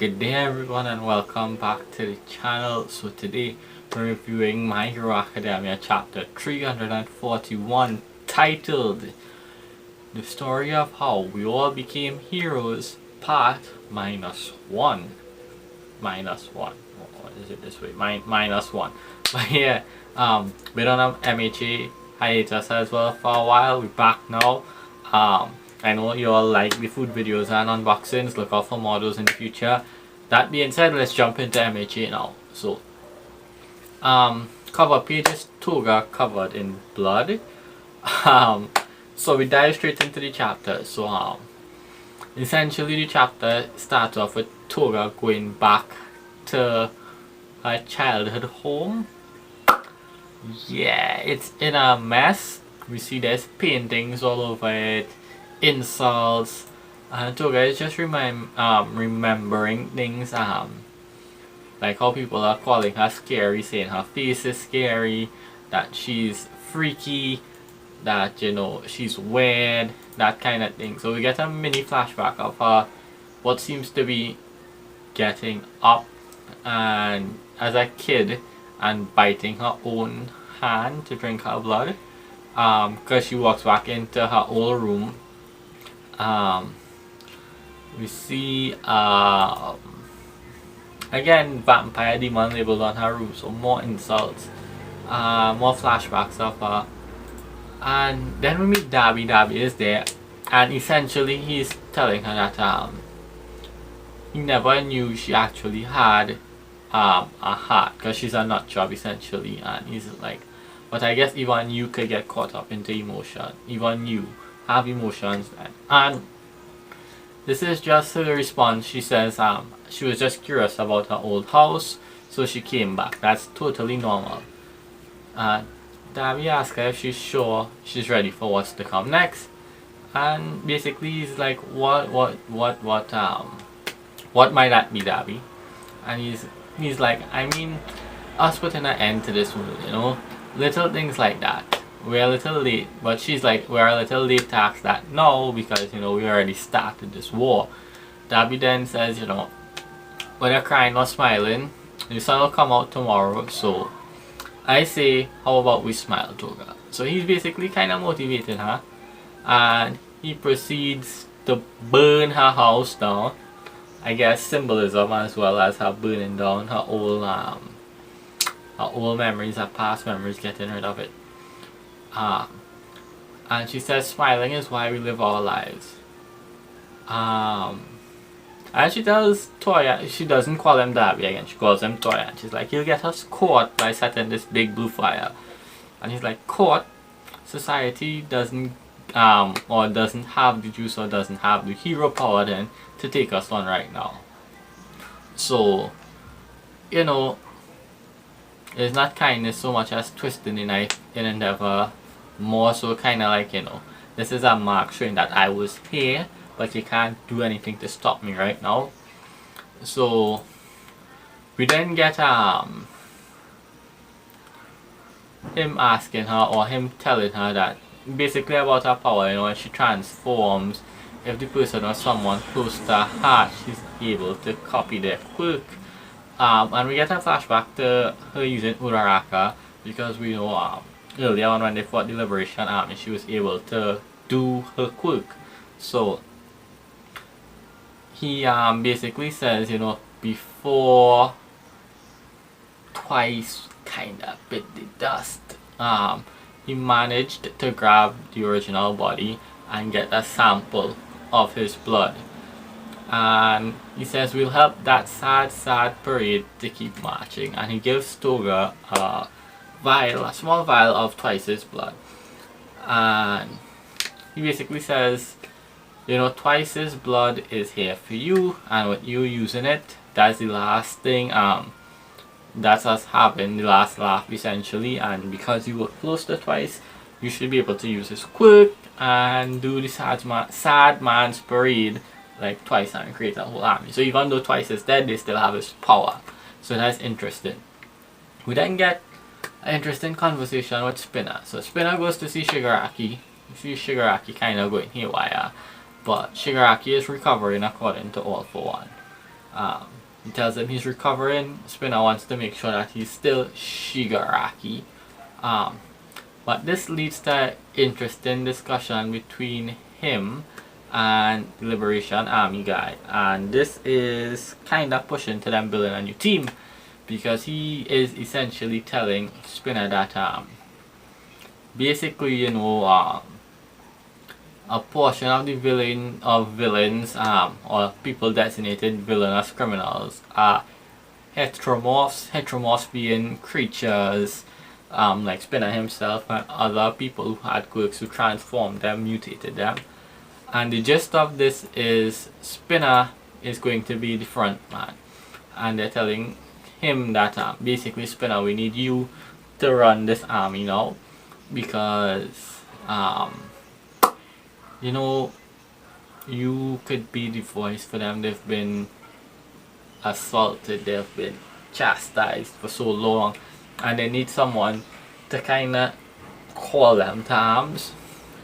Good day everyone and welcome back to the channel. So today we're reviewing My Hero Academia chapter 341 titled The Story of How We All Became Heroes Part -1. -1. What is it this way? -1. But yeah, been on a MHA hiatus as well for a while. We're back now. I know you all like the food videos and unboxings. Look out for models in the future. That being said, let's jump into MHA now. So, cover page is Toga covered in blood. So we dive straight into the chapter. So, essentially the chapter starts off with Toga going back to her childhood home. Yeah, it's in a mess. We see there's paintings all over it, insults, and Toga is just remembering things, like how people are calling her scary, saying her face is scary, that she's freaky, that she's weird, that kind of thing. So we get a mini flashback of her what seems to be getting up and as a kid and biting her own hand to drink her blood, because she walks back into her old room. We see again vampire demon labeled on her room, so more insults, more flashbacks of her. And then we meet Darby. Darby is there, and essentially he's telling her that he never knew she actually had a heart, because she's a nut job essentially. And he's like, but I guess even you could get caught up into emotion, even you have emotions. And this is just her response. She says she was just curious about her old house, so she came back. That's totally normal. Darby asks her if she's sure she's ready for what's to come next, and basically he's like, what might that be, Darby? And he's like, I mean, us putting an end to this world, little things like that. We're a little late, but she's like, we're a little late to ask that no, because we already started this war. Darby then says, whether crying or smiling, the sun will come out tomorrow, so I say, how about we smile, Toga? So he's basically kind of motivating her, and he proceeds to burn her house down. I guess symbolism, as well as her burning down her old memories, her past memories, getting rid of it. And she says smiling is why we live our lives. And she tells Toya, she doesn't call him Darby again, she calls him Toya, and she's like, he'll get us caught by setting this big blue fire. And he's like, caught? Society doesn't or doesn't have the juice, or doesn't have the hero power then to take us on right now. So it's not kindness so much as twisting the knife in endeavor, more so kind of like, this is a mark showing that I was here, but you can't do anything to stop me right now. So we then get him asking her, or him telling her that basically about her power, when she transforms, if the person or someone close to her heart, she's able to copy their quirk. And we get a flashback to her using Uraraka, because we know earlier on when they fought the Liberation Army, she was able to do her quirk. So he basically says, before Twice kinda bit the dust, he managed to grab the original body and get a sample of his blood. And he says, we'll help that sad parade to keep marching. And he gives Toga a small vial of Twice's blood. And he basically says, Twice's blood is here for you, and with you using it, that's the last thing, that's us having the last laugh essentially. And because you were close to Twice, you should be able to use his quirk and do the sad man's parade like Twice, and create a whole army. So even though Twice is dead, they still have his power. So that's interesting. We then get an interesting conversation with Spinner. So Spinner goes to see Shigaraki. You see Shigaraki kind of going haywire, but Shigaraki is recovering according to All for One. Um, he tells him he's recovering. Spinner wants to make sure that he's still Shigaraki. Um, but this leads to interesting discussion between him and the Liberation Army guy. And this is kind of pushing to them building a new team. Because he is essentially telling Spinner that basically, you know, a portion of the villains or people designated villainous criminals are heteromorphs being creatures like Spinner himself and other people who had quirks who transformed them, mutated them. And the gist of this is Spinner is going to be the front man, and they're telling him that basically, Spinner, we need you to run this army now, because you know, you could be the voice for them. They've been assaulted, they've been chastised for so long, and they need someone to kind of call them to arms.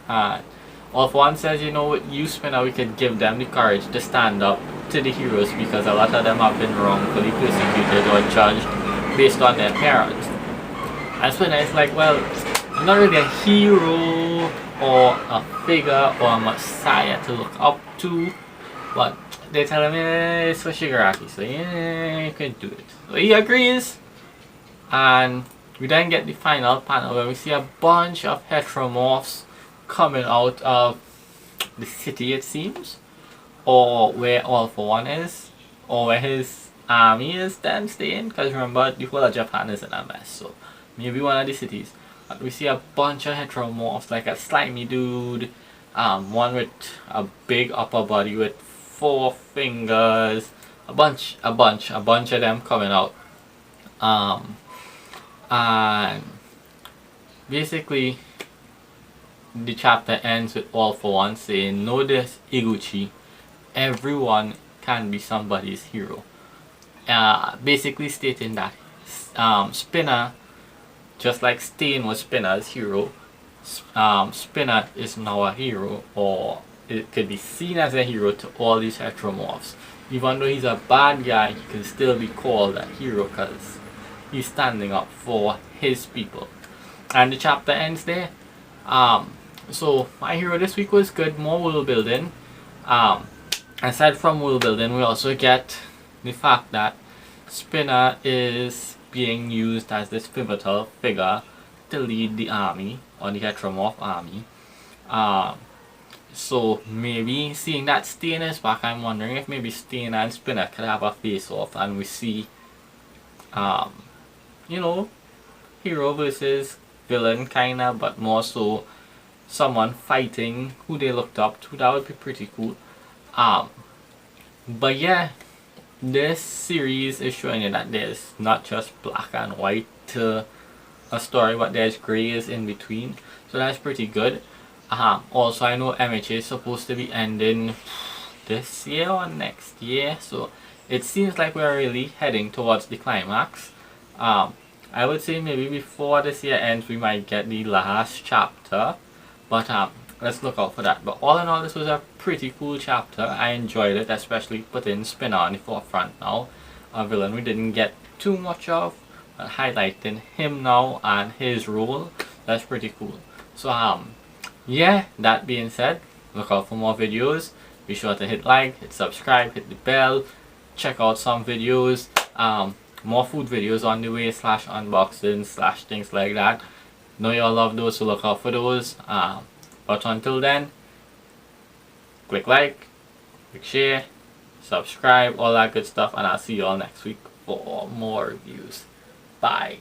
All for One says, you know, with you, Spinner, we could give them the courage to stand up to the heroes, because a lot of them have been wrongfully persecuted or judged based on their parents. And Spinner is like, well, I'm not really a hero or a figure or a messiah to look up to, but they tell him, it's for Shigaraki, so yeah, you can do it. So he agrees, and we then get the final panel where we see a bunch of heteromorphs coming out of the city, it seems, or where All For One is, or where his army is then staying, because remember, the whole of Japan is in a mess, so maybe one of the cities. But we see a bunch of heteromorphs, like a slimy dude, one with a big upper body with 4 fingers, a bunch of them coming out. And basically, the chapter ends with All For One saying, know this, Iguchi, everyone can be somebody's hero. Basically stating that Spinner, just like Stain was Spinner's hero, Spinner is now a hero, or it could be seen as a hero to all these heteromorphs. Even though he's a bad guy, he can still be called a hero because he's standing up for his people. And the chapter ends there. So my hero this week was good, more world building. Aside from world building, we also get the fact that Spinner is being used as this pivotal figure to lead the army, or the heteromorph army. So maybe seeing that Stain is back, I'm wondering if maybe Stain and Spinner could have a face off, and we see you know, hero versus villain kinda, but more so someone fighting who they looked up to. That would be pretty cool. But yeah, this series is showing you that there's not just black and white to a story, but there's grays in between, so that's pretty good. Also, I know MHA is supposed to be ending this year or next year, so it seems like we're really heading towards the climax. I would say maybe before this year ends we might get the last chapter, but let's look out for that. But all in all, this was a pretty cool chapter. I enjoyed it, especially putting Spinner on the forefront now, a villain we didn't get too much of, but highlighting him now and his role. That's pretty cool. So yeah, that being said, look out for more videos. Be sure to hit like, hit subscribe, hit the bell, check out some videos. More food videos on the way, / unboxing / things like that. Know y'all love those, so look out for those. But until then, click like, click share, subscribe, all that good stuff, and I'll see y'all next week for more reviews. Bye.